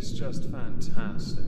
is just fantastic.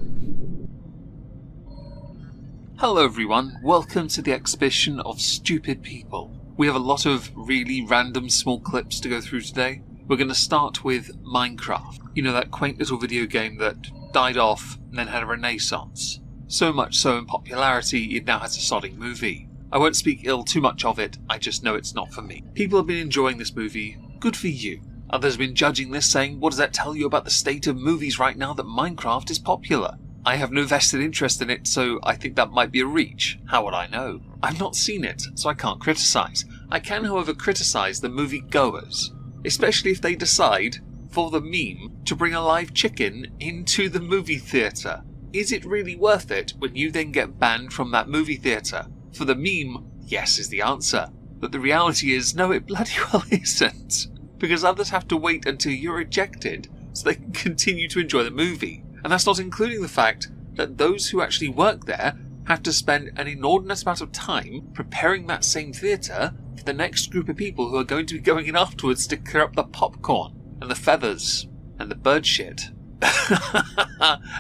Hello everyone, welcome to the exhibition of stupid people. We have a lot of really random small clips to go through today. We're going to start with Minecraft. You know, that quaint little video game that died off and then had a renaissance. So much so in popularity, it now has a sodding movie. I won't speak ill too much of it, I just know it's not for me. People have been enjoying this movie, good for you. Others have been judging this, saying, what does that tell you about the state of movies right now that Minecraft is popular? I have no vested interest in it, so I think that might be a reach. How would I know? I've not seen it, so I can't criticise. I can, however, criticise the movie goers, especially if they decide, for the meme, to bring a live chicken into the movie theatre. Is it really worth it when you then get banned from that movie theatre? For the meme, yes is the answer. But the reality is, no, it bloody well isn't. Because others have to wait until you're ejected so they can continue to enjoy the movie. And that's not including the fact that those who actually work there have to spend an inordinate amount of time preparing that same theatre for the next group of people who are going to be going in afterwards to clear up the popcorn and the feathers and the bird shit.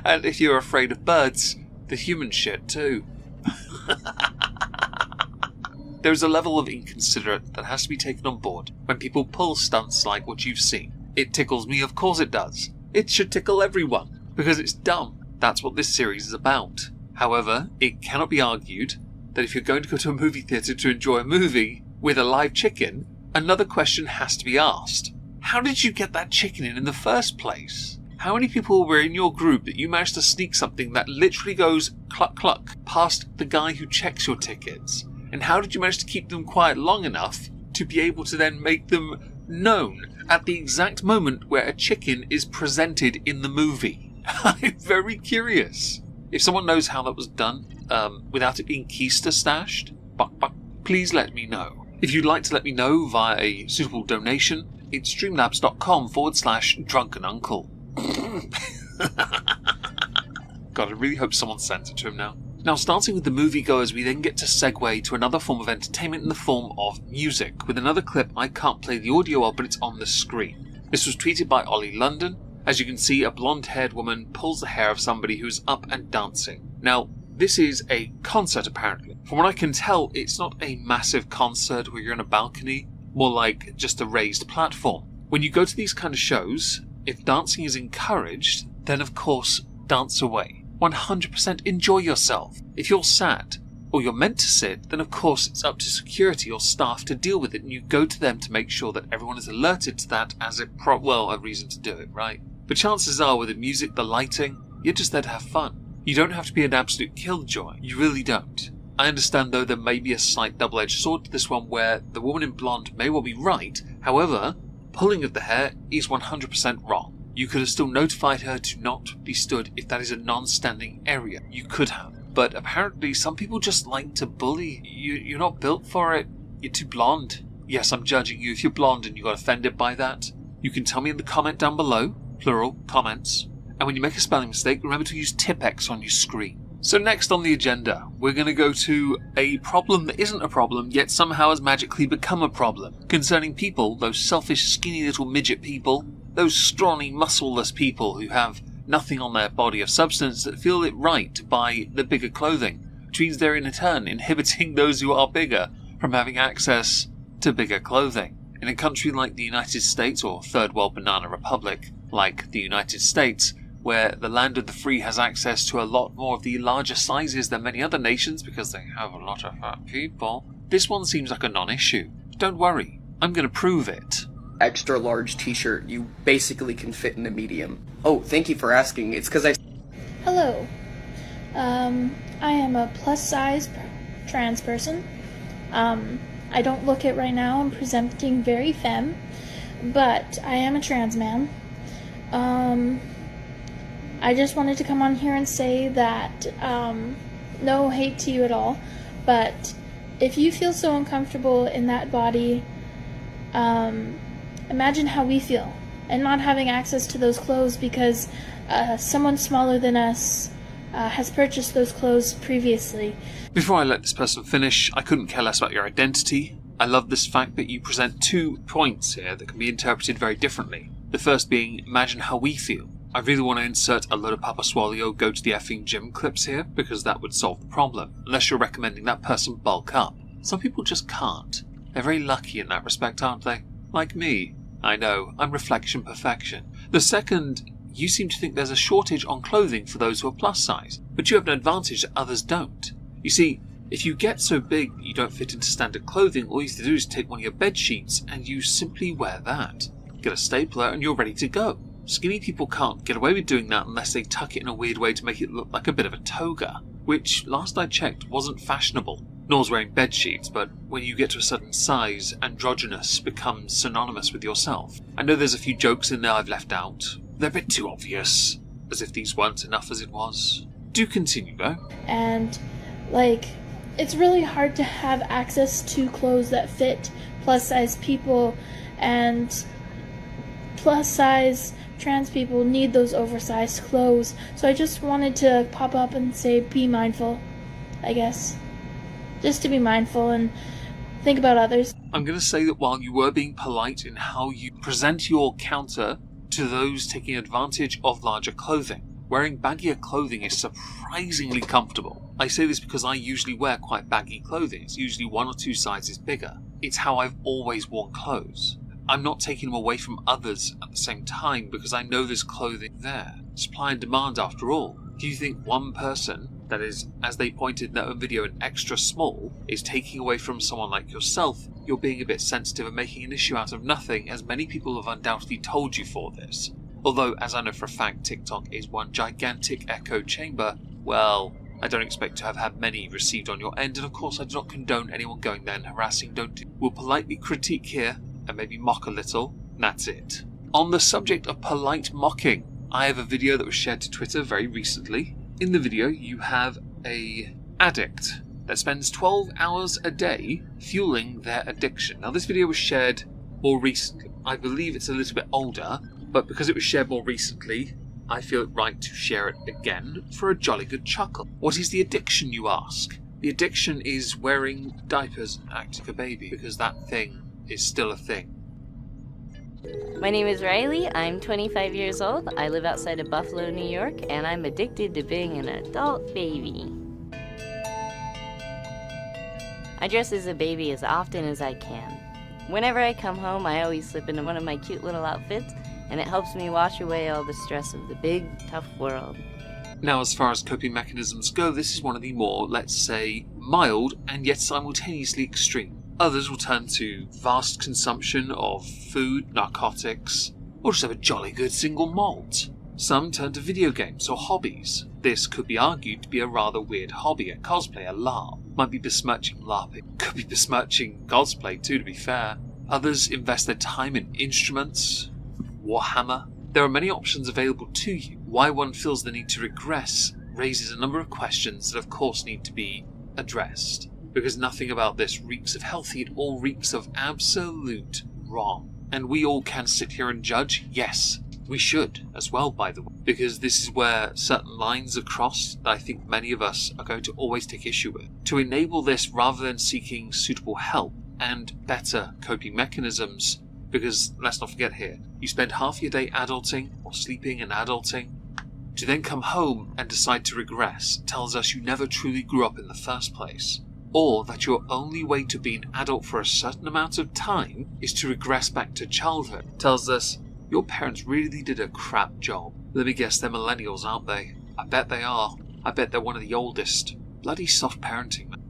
And if you're afraid of birds, the human shit too. There is a level of inconsiderate that has to be taken on board when people pull stunts like what you've seen. It tickles me, of course it does. It should tickle everyone, because it's dumb. That's what this series is about. However, it cannot be argued that if you're going to go to a movie theatre to enjoy a movie with a live chicken, another question has to be asked. How did you get that chicken in the first place? How many people were in your group that you managed to sneak something that literally goes cluck cluck past the guy who checks your tickets? And how did you manage to keep them quiet long enough to be able to then make them known at the exact moment where a chicken is presented in the movie? I'm very curious. If someone knows how that was done, without it being keister stashed, please let me know. If you'd like to let me know via a suitable donation, it's streamlabs.com/drunkenuncle. God, I really hope someone sent it to him now. Now, starting with the moviegoers, we then get to segue to another form of entertainment in the form of music, with another clip I can't play the audio of, but it's on the screen. This was tweeted by Ollie London. As you can see, a blonde-haired woman pulls the hair of somebody who's up and dancing. Now, this is a concert apparently. From what I can tell, it's not a massive concert where you're on a balcony, more like just a raised platform. When you go to these kind of shows, if dancing is encouraged, then of course, dance away. 100% enjoy yourself. If you're sad, or you're meant to sit, then of course it's up to security or staff to deal with it, and you go to them to make sure that everyone is alerted to that as a reason to do it, right? But chances are, with the music, the lighting, you're just there to have fun. You don't have to be an absolute killjoy. You really don't. I understand, though, there may be a slight double-edged sword to this one where the woman in blonde may well be right. However, pulling of the hair is 100% wrong. You could have still notified her to not be stood if that is a non-standing area. You could have. But apparently some people just like to bully. You're not built for it. You're too blonde. Yes, I'm judging you if you're blonde and you got offended by that. You can tell me in the comment down below. Plural, comments. And when you make a spelling mistake, remember to use Tipex on your screen. So next on the agenda, we're going to go to a problem that isn't a problem, yet somehow has magically become a problem. Concerning people, those selfish, skinny little midget people, those scrawny, muscleless people who have nothing on their body of substance that feel it right to buy the bigger clothing, which means they're in turn inhibiting those who are bigger from having access to bigger clothing. In a country like the United States, or Third World Banana Republic, like the United States, where the land of the free has access to a lot more of the larger sizes than many other nations because they have a lot of fat people, this one seems like a non-issue. Don't worry, I'm going to prove it. Extra large t-shirt, you basically can fit in a medium. Oh, thank you for asking. It's because I... Hello. I am a plus-size trans person. I don't look it right now. I'm presenting very femme, but I am a trans man. I just wanted to come on here and say that, no hate to you at all, but if you feel so uncomfortable in that body, imagine how we feel, and not having access to those clothes because someone smaller than us has purchased those clothes previously. Before I let this person finish, I couldn't care less about your identity. I love this fact that you present 2 points here that can be interpreted very differently. The first being, imagine how we feel. I really want to insert a load of Papa Swallow go to the effing gym clips here, because that would solve the problem, unless you're recommending that person bulk up. Some people just can't. They're very lucky in that respect, aren't they? Like me. I know, I'm reflection perfection. The second, you seem to think there's a shortage on clothing for those who are plus size, but you have an advantage that others don't. You see, if you get so big you don't fit into standard clothing, all you have to do is take one of your bed sheets and you simply wear that. Get a stapler and you're ready to go. Skinny people can't get away with doing that unless they tuck it in a weird way to make it look like a bit of a toga, which, last I checked, wasn't fashionable. Nor's wearing bed sheets, but when you get to a certain size, androgynous becomes synonymous with yourself. I know there's a few jokes in there I've left out. They're a bit too obvious, as if these weren't enough as it was. Do continue, though. And, it's really hard to have access to clothes that fit plus-size people, and plus-size trans people need those oversized clothes. So I just wanted to pop up and say be mindful, I guess. Just to be mindful and think about others. I'm going to say that while you were being polite in how you present your counter to those taking advantage of larger clothing, wearing baggier clothing is surprisingly comfortable. I say this because I usually wear quite baggy clothing. It's usually 1 or 2 sizes bigger. It's how I've always worn clothes. I'm not taking them away from others at the same time because I know there's clothing there. Supply and demand after all. Do you think one person, that is, as they pointed in their own video, an extra small, is taking away from someone like yourself? You're being a bit sensitive and making an issue out of nothing, as many people have undoubtedly told you for this. Although, as I know for a fact, TikTok is one gigantic echo chamber, well, I don't expect to have had many received on your end, and of course I do not condone anyone going there and harassing, don't do. We'll politely critique here, and maybe mock a little, and that's it. On the subject of polite mocking, I have a video that was shared to Twitter very recently. In the video, you have a addict that spends 12 hours a day fueling their addiction. Now, this video was shared more recently. I believe it's a little bit older, but because it was shared more recently, I feel it right to share it again for a jolly good chuckle. What is the addiction, you ask? The addiction is wearing diapers and acting a baby, because that thing is still a thing. My name is Riley, I'm 25 years old, I live outside of Buffalo, New York, and I'm addicted to being an adult baby. I dress as a baby as often as I can. Whenever I come home, I always slip into one of my cute little outfits, and it helps me wash away all the stress of the big, tough world. Now, as far as coping mechanisms go, this is one of the more, let's say, mild and yet simultaneously extreme. Others will turn to vast consumption of food, narcotics, or just have a jolly good single malt. Some turn to video games or hobbies. This could be argued to be a rather weird hobby, a cosplay, a LARP. Might be besmirching LARPing. Could be besmirching cosplay too, to be fair. Others invest their time in instruments, Warhammer. There are many options available to you. Why one feels the need to regress raises a number of questions that of course need to be addressed. Because nothing about this reeks of healthy, it all reeks of absolute wrong. And we all can sit here and judge? Yes, we should as well, by the way. Because this is where certain lines are crossed that I think many of us are going to always take issue with. To enable this rather than seeking suitable help and better coping mechanisms, because let's not forget here, you spend half your day adulting or sleeping and adulting. To then come home and decide to regress tells us you never truly grew up in the first place. Or that your only way to be an adult for a certain amount of time is to regress back to childhood. Tells us your parents really did a crap job. Let me guess, they're millennials, aren't they? I bet they are. I bet they're one of the oldest. Bloody soft parenting, man.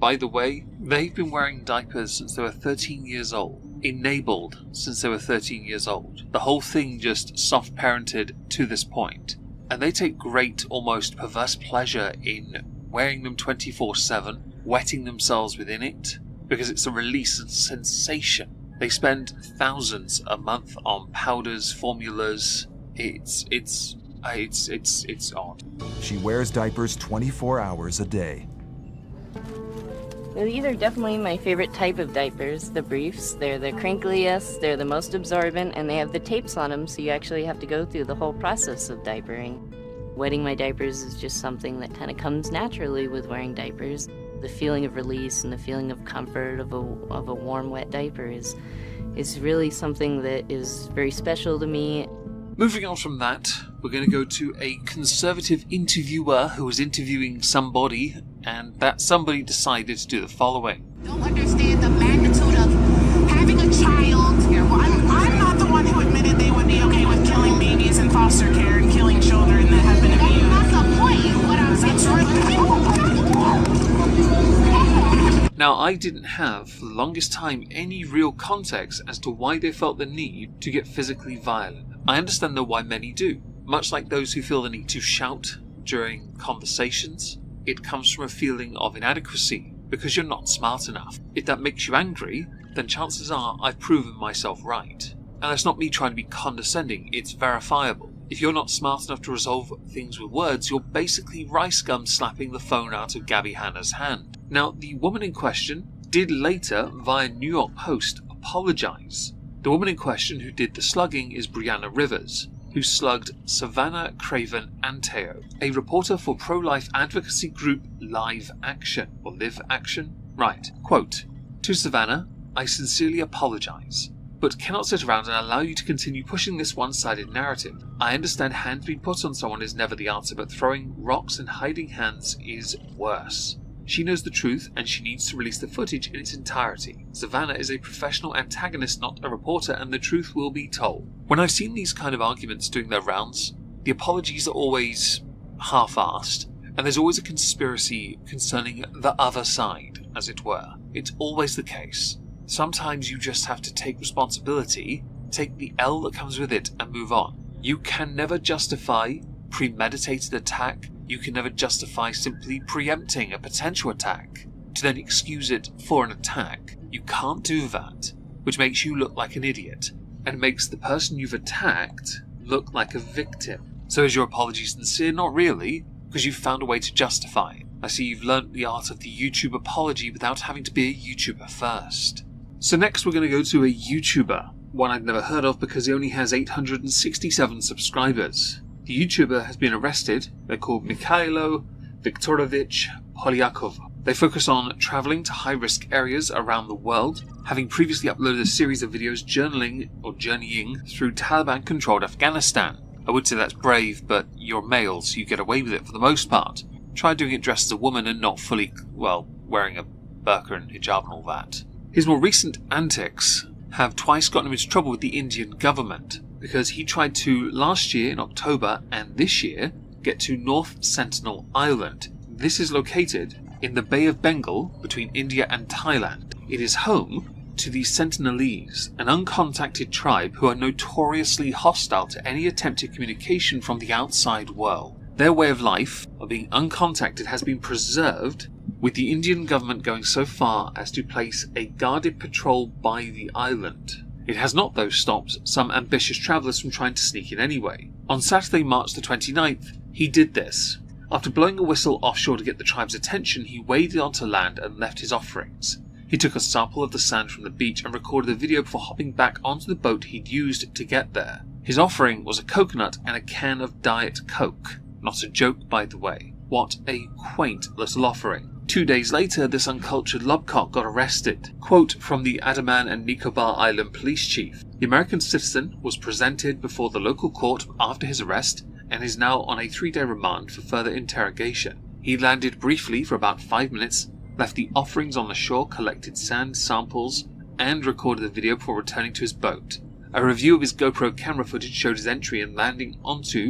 By the way, they've been wearing diapers since they were 13 years old. Enabled since they were 13 years old. The whole thing just soft parented to this point. And they take great, almost perverse pleasure in wearing them 24/7, wetting themselves within it, because it's a release and sensation. They spend thousands a month on powders, formulas. It's odd. She wears diapers 24 hours a day. Well, these are definitely my favorite type of diapers, the briefs. They're the crinkliest, they're the most absorbent, and they have the tapes on them, so you actually have to go through the whole process of diapering. Wetting my diapers is just something that kind of comes naturally with wearing diapers. The feeling of release and the feeling of comfort of a warm, wet diaper is really something that is very special to me. Moving on from that, we're going to go to a conservative interviewer who was interviewing somebody, and that somebody decided to do the following. Don't understand the magnitude of having a child. I'm not the one who admitted they would be okay with killing babies in foster care and killing children that have been abused. That's not the point. What I'm saying. Now, I didn't have, for the longest time, any real context as to why they felt the need to get physically violent. I understand though why many do. Much like those who feel the need to shout during conversations, it comes from a feeling of inadequacy because you're not smart enough. If that makes you angry, then chances are I've proven myself right. And that's not me trying to be condescending, it's verifiable. If you're not smart enough to resolve things with words, you're basically rice gum slapping the phone out of Gabby Hanna's hand. Now, the woman in question did later, via New York Post, apologise. The woman in question who did the slugging is Brianna Rivers, who slugged Savannah Craven Anteo, a reporter for pro-life advocacy group Live Action, or Live Action? Right. Quote, "To Savannah, I sincerely apologise, but cannot sit around and allow you to continue pushing this one-sided narrative. I understand hands being put on someone is never the answer, but throwing rocks and hiding hands is worse. She knows the truth, and she needs to release the footage in its entirety. Savannah is a professional antagonist, not a reporter, and the truth will be told." When I've seen these kind of arguments doing their rounds, the apologies are always half-assed, and there's always a conspiracy concerning the other side, as it were. It's always the case. Sometimes you just have to take responsibility, take the L that comes with it, and move on. You can never justify premeditated attack. You can never justify simply preempting a potential attack to then excuse it for an attack. You can't do that, which makes you look like an idiot, and makes the person you've attacked look like a victim. So is your apology sincere? Not really, because you've found a way to justify it. I see you've learnt the art of the YouTube apology without having to be a YouTuber first. So next we're going to go to a YouTuber, one I've never heard of because he only has 867 subscribers. The YouTuber has been arrested. They're called Mikhailo Viktorovich Polyakov. They focus on travelling to high-risk areas around the world, having previously uploaded a series of videos journeying through Taliban-controlled Afghanistan. I would say that's brave, but you're male, so you get away with it for the most part. Try doing it dressed as a woman and not fully, well, wearing a burqa and hijab and all that. His more recent antics have twice gotten him into trouble with the Indian government, because he tried to, last year in October and this year, get to North Sentinel Island. This is located in the Bay of Bengal between India and Thailand. It is home to the Sentinelese, an uncontacted tribe who are notoriously hostile to any attempted communication from the outside world. Their way of life, of being uncontacted, has been preserved, with the Indian government going so far as to place a guarded patrol by the island. It has not, though, stopped some ambitious travellers from trying to sneak in anyway. On Saturday, March the 29th, he did this. After blowing a whistle offshore to get the tribe's attention, he waded onto land and left his offerings. He took a sample of the sand from the beach and recorded a video before hopping back onto the boat he'd used to get there. His offering was a coconut and a can of Diet Coke. Not a joke, by the way. What a quaint little offering. 2 days later, this uncultured lobcock got arrested. Quote from the Andaman and Nicobar Island police chief: "The American citizen was presented before the local court after his arrest and is now on a 3-day remand for further interrogation. He landed briefly for about 5 minutes, left the offerings on the shore, collected sand samples, and recorded a video before returning to his boat. A review of his GoPro camera footage showed his entry and landing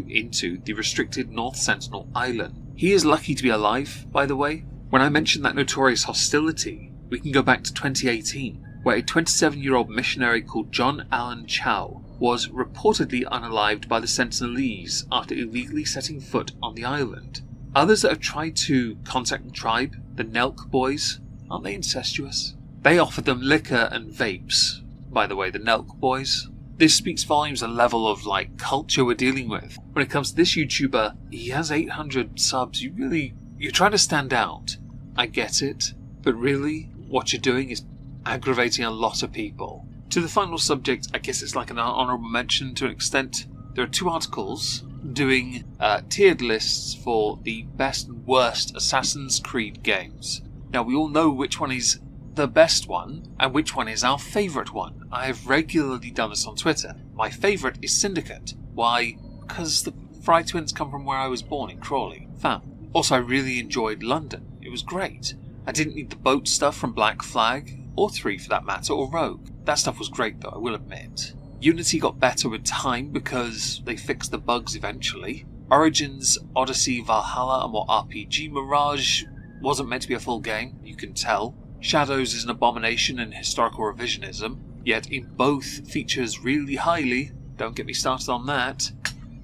into the restricted North Sentinel Island. He is lucky to be alive, by the way. When I mentioned that notorious hostility, we can go back to 2018, where a 27-year-old missionary called John Allen Chow was reportedly unalived by the Sentinelese after illegally setting foot on the island. Others that have tried to contact the tribe, the Nelk boys, aren't they incestuous? They offered them liquor and vapes. By the way, the Nelk boys. This speaks volumes of the level of, culture we're dealing with. When it comes to this YouTuber, he has 800 subs. You're trying to stand out. I get it. But really, what you're doing is aggravating a lot of people. To the final subject, I guess it's like an honourable mention to an extent. There are 2 articles doing tiered lists for the best and worst Assassin's Creed games. Now, we all know which one is the best one and which one is our favourite one. I have regularly done this on Twitter. My favourite is Syndicate. Why? Because the Fry twins come from where I was born in Crawley. Fam. Also, I really enjoyed London. It was great. I didn't need the boat stuff from Black Flag, or 3 for that matter, or Rogue. That stuff was great though, I will admit. Unity got better with time because they fixed the bugs eventually. Origins, Odyssey, Valhalla, and more RPG. Mirage wasn't meant to be a full game, you can tell. Shadows is an abomination and historical revisionism, yet in both features really highly. Don't get me started on that.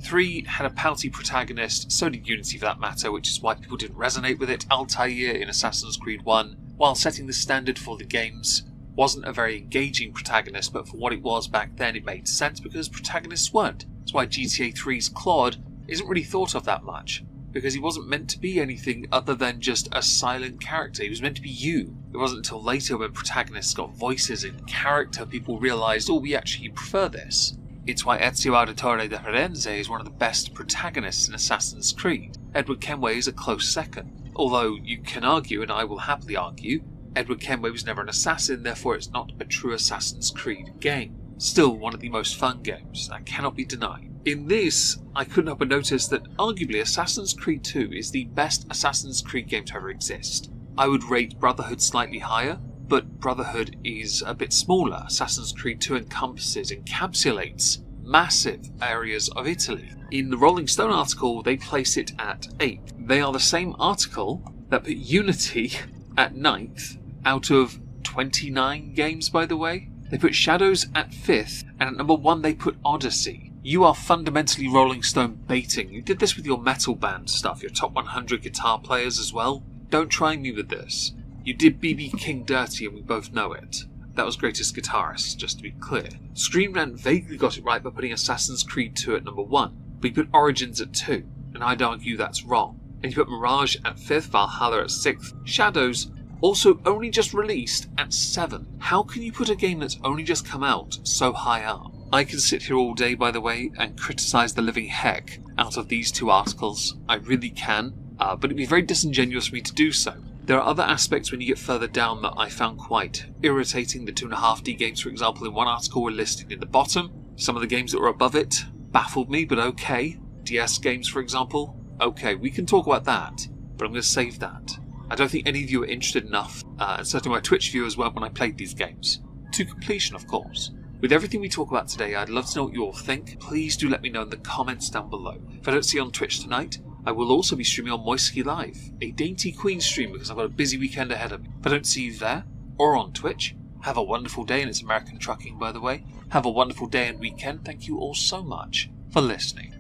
3 had a pouty protagonist, so did Unity for that matter, which is why people didn't resonate with it. Altair in Assassin's Creed 1, while setting the standard for the games, wasn't a very engaging protagonist, but for what it was back then it made sense because protagonists weren't. That's why GTA 3's Claude isn't really thought of that much, because he wasn't meant to be anything other than just a silent character. He was meant to be you. It wasn't until later when protagonists got voices and character people realised, oh, we actually prefer this. It's why Ezio Auditore de Firenze is one of the best protagonists in Assassin's Creed. Edward Kenway is a close second. Although you can argue, and I will happily argue, Edward Kenway was never an assassin, therefore it's not a true Assassin's Creed game. Still one of the most fun games, that cannot be denied. In this, I couldn't help but notice that arguably Assassin's Creed 2 is the best Assassin's Creed game to ever exist. I would rate Brotherhood slightly higher, but Brotherhood is a bit smaller. Assassin's Creed 2 encapsulates massive areas of Italy. In the Rolling Stone article, they place it at 8th. They are the same article that put Unity at 9th out of 29 games, by the way. They put Shadows at 5th, and at number 1 they put Odyssey. You are fundamentally Rolling Stone baiting. You did this with your metal band stuff, your top 100 guitar players as well. Don't try me with this. You did BB King dirty and we both know it. That was Greatest Guitarist, just to be clear. Screen Rant vaguely got it right by putting Assassin's Creed 2 at number 1, but you put Origins at 2, and I'd argue that's wrong. And you put Mirage at 5th, Valhalla at 6th, Shadows also only just released at 7. How can you put a game that's only just come out so high up? I can sit here all day, by the way, and criticise the living heck out of these 2 articles. I really can, but it'd be very disingenuous for me to do so. There are other aspects when you get further down that I found quite irritating. The 2.5D games, for example, in one article were listed in the bottom. Some of the games that were above it baffled me, but okay. DS games, for example. Okay, we can talk about that, but I'm going to save that. I don't think any of you are interested enough, and certainly my Twitch viewers weren't when I played these games. To completion, of course. With everything we talk about today, I'd love to know what you all think. Please do let me know in the comments down below. If I don't see you on Twitch tonight, I will also be streaming on Moistski Live, a Dainty Queen stream because I've got a busy weekend ahead of me. If I don't see you there, or on Twitch, have a wonderful day, and it's American Trucking, by the way. Have a wonderful day and weekend. Thank you all so much for listening.